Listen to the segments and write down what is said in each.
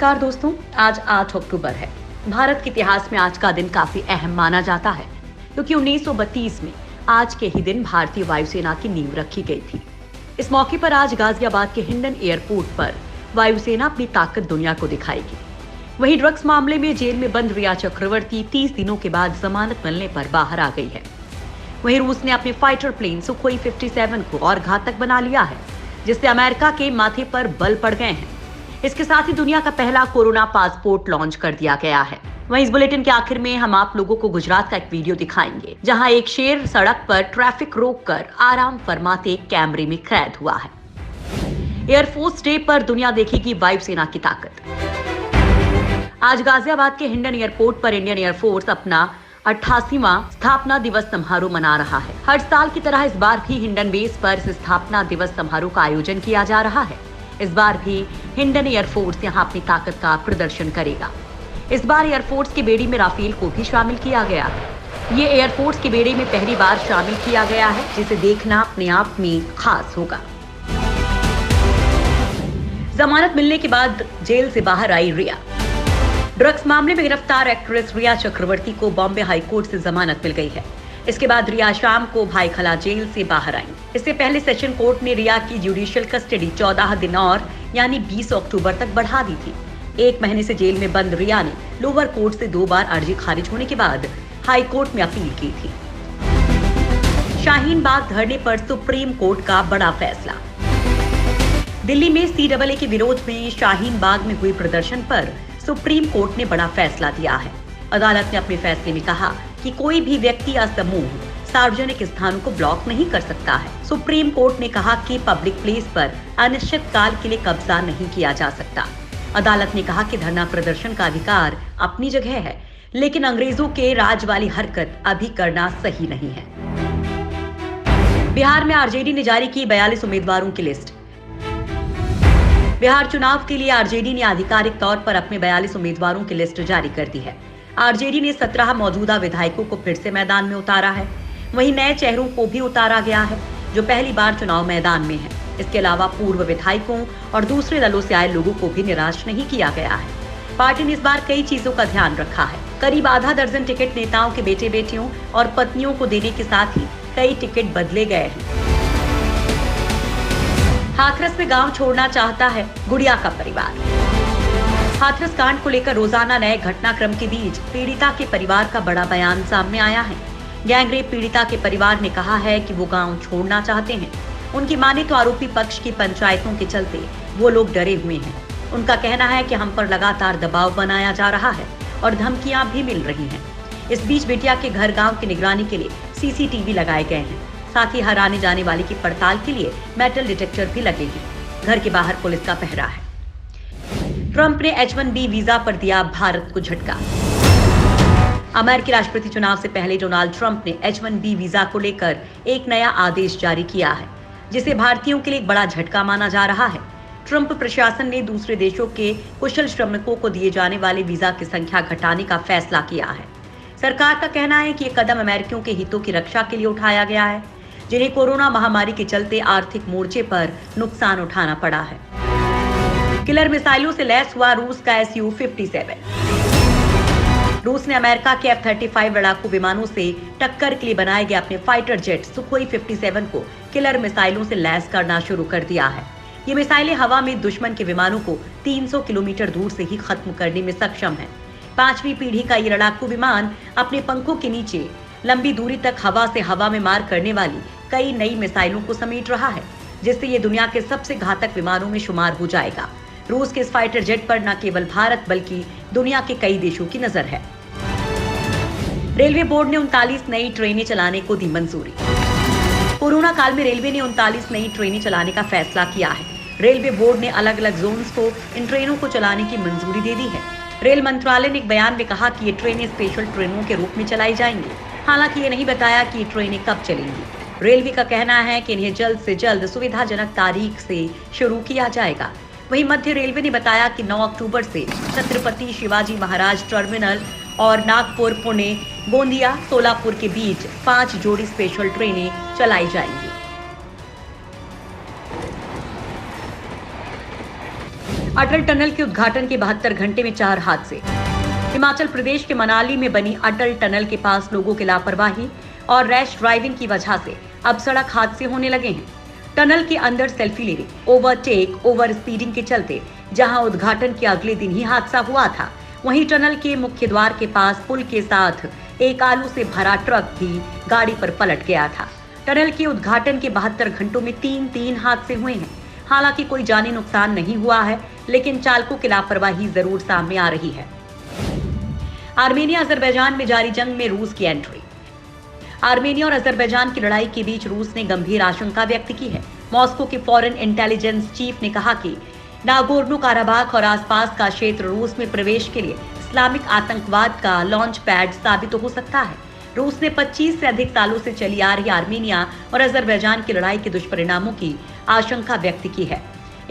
नमस्कार दोस्तों, आज 8 अक्टूबर है। भारत के इतिहास में आज का दिन काफी अहम माना जाता है क्योंकि 1932 में आज के ही दिन भारतीय वायुसेना की नींव रखी गई थी। इस मौके पर आज गाजियाबाद के हिंडन एयरपोर्ट पर वायुसेना अपनी ताकत दुनिया को दिखाएगी। वहीं ड्रग्स मामले में जेल में बंद रिया चक्रवर्ती 30 दिनों के बाद जमानत मिलने पर बाहर आ गई है। वहीं रूस ने अपने फाइटर प्लेन सुखोई 57 को और घातक बना लिया है, जिससे अमेरिका के माथे पर बल पड़ गए हैं। इसके साथ ही दुनिया का पहला कोरोना पासपोर्ट लॉन्च कर दिया गया है। वहीं इस बुलेटिन के आखिर में हम आप लोगों को गुजरात का एक वीडियो दिखाएंगे, जहां एक शेर सड़क पर ट्रैफिक रोककर आराम फरमाते एक कैमरे में कैद हुआ है। एयरफोर्स डे पर दुनिया देखेगी वायुसेना की ताकत। आज गाजियाबाद के हिंडन एयरपोर्ट पर इंडियन एयरफोर्स अपना 88वां स्थापना दिवस समारोह मना रहा है। हर साल की तरह इस बार भी हिंडन बेस पर इस स्थापना दिवस समारोह का आयोजन किया जा रहा है। इस बार भी हिंडन एयरफोर्स यहां अपनी ताकत का प्रदर्शन करेगा। इस बार एयरफोर्स के बेड़े में राफेल को भी शामिल किया गया है। ये एयरफोर्स के बेड़े में पहली बार शामिल किया गया है, जिसे देखना अपने आप में खास होगा। जमानत मिलने के बाद जेल से बाहर आई रिया। ड्रग्स मामले में गिरफ्तार एक्ट्रेस रिया चक्रवर्ती को बॉम्बे हाईकोर्ट से जमानत मिल गई है। इसके बाद रिया शाम को भाईखला जेल से बाहर आई। इससे पहले सेशन कोर्ट ने रिया की जुडिशियल कस्टडी 14 दिन और यानी 20 अक्टूबर तक बढ़ा दी थी। 1 महीने से जेल में बंद रिया ने लोअर कोर्ट से 2 बार अर्जी खारिज होने के बाद हाई कोर्ट में अपील की थी। शाहीन बाग धरने पर सुप्रीम कोर्ट का बड़ा फैसला। दिल्ली में CAA के विरोध में शाहीन बाग में हुए प्रदर्शन पर सुप्रीम कोर्ट ने बड़ा फैसला दिया है। अदालत ने अपने फैसले में कहा कि कोई भी व्यक्ति या समूह सार्वजनिक स्थानों को ब्लॉक नहीं कर सकता है। सुप्रीम कोर्ट ने कहा कि पब्लिक प्लेस पर अनिश्चित काल के लिए कब्जा नहीं किया जा सकता। अदालत ने कहा कि धरना प्रदर्शन का अधिकार अपनी जगह है, लेकिन अंग्रेजों के राज वाली हरकत अभी करना सही नहीं है। बिहार में आरजेडी ने जारी की 42 उम्मीदवारों की लिस्ट। बिहार चुनाव के लिए आरजेडी ने आधिकारिक तौर पर अपने 42 उम्मीदवारों की लिस्ट जारी कर दी है। आरजेडी ने 17 मौजूदा विधायकों को फिर से मैदान में उतारा है। वहीं नए चेहरों को भी उतारा गया है, जो पहली बार चुनाव मैदान में है। इसके अलावा पूर्व विधायकों और दूसरे दलों से आए लोगों को भी निराश नहीं किया गया है। पार्टी ने इस बार कई चीजों का ध्यान रखा है। करीब आधा दर्जन टिकट नेताओं के बेटे बेटियों और पत्नियों को देने के साथ ही कई टिकट बदले गए हैं। हाथरस में गांव छोड़ना चाहता है गुड़िया का परिवार। हाथरस कांड को लेकर रोजाना नए घटनाक्रम के बीच पीड़िता के परिवार का बड़ा बयान सामने आया है। गैंगरेप पीड़िता के परिवार ने कहा है कि वो गांव छोड़ना चाहते हैं। उनकी माने तो आरोपी पक्ष की पंचायतों के चलते वो लोग डरे हुए हैं। उनका कहना है कि हम पर लगातार दबाव बनाया जा रहा है और धमकियां भी मिल रही हैं। इस बीच बेटिया के घर गाँव की निगरानी के लिए CCTV लगाए गए हैं। साथ ही हर आने जाने वाले की पड़ताल के लिए मेटल डिटेक्टर भी लगेगी। घर के बाहर पुलिस का पहरा है। ट्रंप ने H1B वीजा पर दिया भारत को झटका। अमेरिकी राष्ट्रपति चुनाव से पहले डोनाल्ड ट्रंप ने H1B वीजा को लेकर एक नया आदेश जारी किया है, जिसे भारतीयों के लिए एक बड़ा झटका माना जा रहा है। ट्रंप प्रशासन ने दूसरे देशों के कुशल श्रमिकों को दिए जाने वाले वीजा की संख्या घटाने का फैसला किया है। सरकार का कहना है कि ये कदम अमेरिकियों के हितों की रक्षा के लिए उठाया गया है, जिन्हें कोरोना महामारी के चलते आर्थिक मोर्चे पर नुकसान उठाना पड़ा है। किलर मिसाइलों से लैस हुआ रूस का Su-57। रूस ने अमेरिका के F-35 लड़ाकू विमानों से टक्कर के लिए बनाए गए अपने फाइटर जेट सुखोई 57 को किलर मिसाइलों से लैस करना शुरू कर दिया है। ये मिसाइलें हवा में दुश्मन के विमानों को 300 किलोमीटर दूर से ही खत्म करने में सक्षम है। 5वीं पीढ़ी का ये लड़ाकू विमान अपने पंखों के नीचे लंबी दूरी तक हवा से हवा में मार करने वाली कई नई मिसाइलों को समेट रहा है, जिससे ये दुनिया के सबसे घातक विमानों में शुमार हो जाएगा। रूस के इस फाइटर जेट पर न केवल भारत बल्कि दुनिया के कई देशों की नजर है। रेलवे बोर्ड ने 39 नई ट्रेनें चलाने को दी मंजूरी। कोरोना काल में रेलवे ने 39 नई ट्रेनें चलाने का फैसला किया है। रेलवे बोर्ड ने अलग अलग जोन्स को इन ट्रेनों को चलाने की मंजूरी दे दी है। रेल मंत्रालय ने एक बयान में कहा कि ये ट्रेनें स्पेशल ट्रेनों के रूप में चलाई जाएंगी। हालांकि ये नहीं बताया कि ये ट्रेनें कब चलेंगी। रेलवे का कहना है कि इन्हें जल्द से जल्द सुविधाजनक तारीख से शुरू किया जाएगा। वहीं मध्य रेलवे ने बताया कि 9 अक्टूबर से छत्रपति शिवाजी महाराज टर्मिनल और नागपुर, पुणे, गोंदिया, सोलापुर के बीच 5 जोड़ी स्पेशल ट्रेनें चलाई जाएंगी। अटल टनल के उद्घाटन के 72 घंटे में 4 हादसे। हिमाचल प्रदेश के मनाली में बनी अटल टनल के पास लोगों की लापरवाही और रैश ड्राइविंग की वजह से अब सड़क हादसे होने लगे हैं। टनल के अंदर सेल्फी लेने, ओवरटेक, ओवर स्पीडिंग के चलते जहां उद्घाटन के अगले दिन ही हादसा हुआ था, वहीं टनल के मुख्य द्वार के पास पुल के साथ एक आलू से भरा ट्रक भी गाड़ी पर पलट गया था। टनल के उद्घाटन के 72 घंटों में 3 हादसे हुए हैं। हालांकि कोई जानी नुकसान नहीं हुआ है, लेकिन चालकों की लापरवाही जरूर सामने आ रही है। आर्मेनिया अजरबैजान में जारी जंग में रूस की एंट्री। आर्मेनिया और अजरबैजान की लड़ाई के बीच रूस ने गंभीर आशंका व्यक्त की है। मॉस्को के फॉरेन इंटेलिजेंस चीफ ने कहा कि नागोर्नो काराबाख और आसपास का क्षेत्र रूस में प्रवेश के लिए इस्लामिक आतंकवाद का लॉन्च पैड साबित हो सकता है। रूस ने 25 से अधिक सालों से चली आ रही आर्मेनिया और अजरबैजान की लड़ाई के दुष्परिणामों की आशंका व्यक्त की है।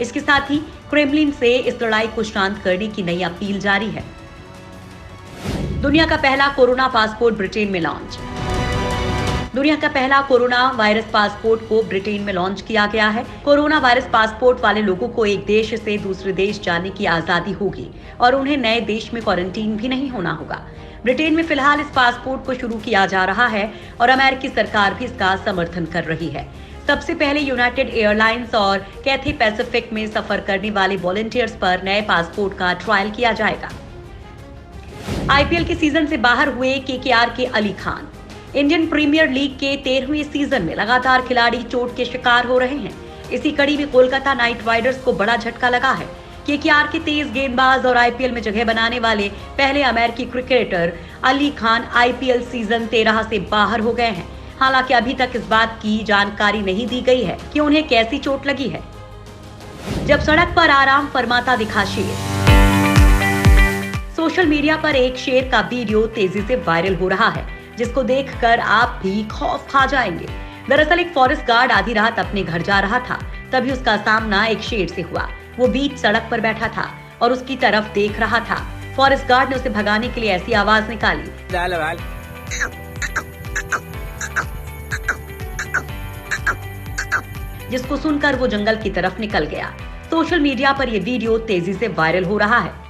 इसके साथ ही क्रेमलिन से इस लड़ाई को शांत करने की नई अपील जारी है। दुनिया का पहला कोरोना पासपोर्ट ब्रिटेन में लॉन्च। दुनिया का पहला कोरोना वायरस पासपोर्ट को ब्रिटेन में लॉन्च किया गया है। कोरोना वायरस पासपोर्ट वाले लोगों को एक देश से दूसरे देश जाने की आजादी होगी और उन्हें नए देश में क्वारंटीन भी नहीं होना होगा। ब्रिटेन में फिलहाल इस पासपोर्ट को शुरू किया जा रहा है और अमेरिकी सरकार भी इसका समर्थन कर रही है। सबसे पहले यूनाइटेड एयरलाइंस और कैथे पैसिफिक में सफर करने वाले वॉलंटियर्स पर नए पासपोर्ट का ट्रायल किया जाएगा। आईपीएल के सीजन से बाहर हुए केकेआर के Ali Khan. Indian Premier League के 13वें सीजन में लगातार खिलाड़ी चोट के शिकार हो रहे हैं। इसी कड़ी में कोलकाता नाइट राइडर्स को बड़ा झटका लगा है। केकेआर के तेज गेंदबाज और आईपीएल में जगह बनाने वाले पहले अमेरिकी cricketer Ali Khan IPL season 13 से बाहर हो गए हैं। हालांकि अभी तक इस बात की जानकारी नहीं दी गई है कि उन्हें कैसी चोट लगी है। जब सड़क पर आराम फरमाता दिखा शेर। सोशल मीडिया पर एक शेर का वीडियो तेजी से वायरल हो रहा है, जिसको देखकर आप भी खौफ खा जाएंगे। दरअसल एक फॉरेस्ट गार्ड आधी रात अपने घर जा रहा था, तभी उसका सामना एक शेर से हुआ। वो बीच सड़क पर बैठा था और उसकी तरफ देख रहा था। फॉरेस्ट गार्ड ने उसे भगाने के लिए ऐसी आवाज निकाली जिसको सुनकर वो जंगल की तरफ निकल गया। सोशल मीडिया पर यह वीडियो तेजी से वायरल हो रहा है।